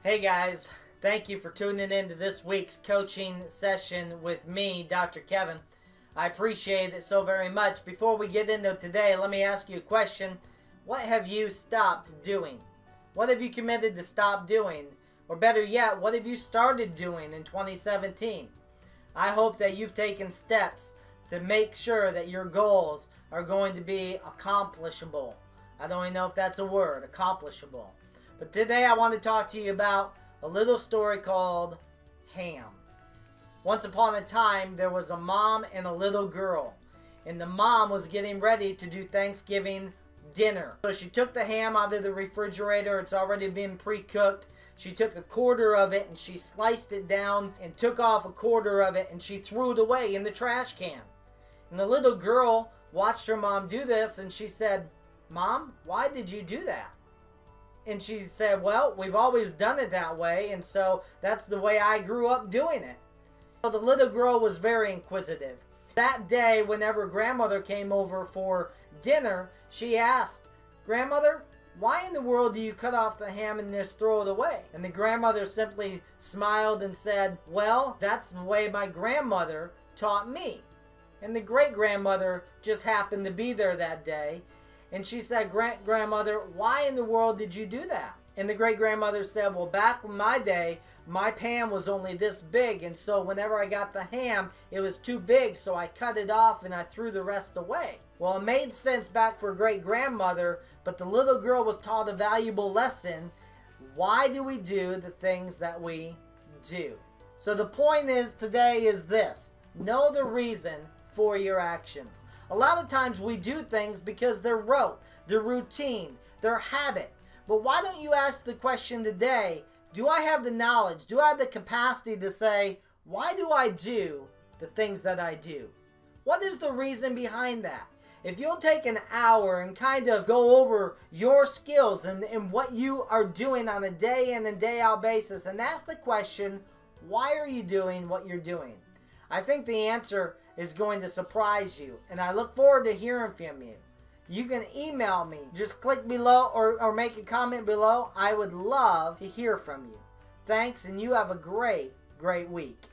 Hey guys, thank you for tuning in to this week's coaching session with me, Dr. Kevin. I appreciate it so very much. Before we get into today, let me ask you a question. What have you stopped doing? What have you committed to stop doing? Or better yet, what have you started doing in 2017? I hope that you've taken steps to make sure that your goals are going to be accomplishable. I don't even know if that's a word, accomplishable. But today I want to talk to you about a little story called Ham. Once upon a time, there was a mom and a little girl. And the mom was getting ready to do Thanksgiving dinner. So she took the ham out of the refrigerator. It's already been pre-cooked. She took a quarter of it and she sliced it down and took off a quarter of it and she threw it away in the trash can. And the little girl watched her mom do this and she said, "Mom, why did you do that?" And she said, "Well, we've always done it that way, and so that's the way I grew up doing it." So the little girl was very inquisitive. That day, whenever grandmother came over for dinner, she asked, "Grandmother, why in the world do you cut off the ham and just throw it away?" And the grandmother simply smiled and said, "Well, that's the way my grandmother taught me." And the great-grandmother just happened to be there that day. And she said, "Grandmother, why in the world did you do that?" And the great-grandmother said, "Well, back in my day, my pan was only this big. And so whenever I got the ham, it was too big. So I cut it off and I threw the rest away." Well, it made sense back for great-grandmother, but the little girl was taught a valuable lesson. Why do we do the things that we do? So the point is today is this. Know the reason for your actions. A lot of times we do things because they're rote, they're routine, they're habit. But why don't you ask the question today, do I have the knowledge, do I have the capacity to say, why do I do the things that I do? What is the reason behind that? If you'll take an hour and kind of go over your skills and what you are doing on a day in and day out basis and ask the question, why are you doing what you're doing? I think the answer is going to surprise you, and I look forward to hearing from you. You can email me. Just click below or make a comment below. I would love to hear from you. Thanks, and you have a great week.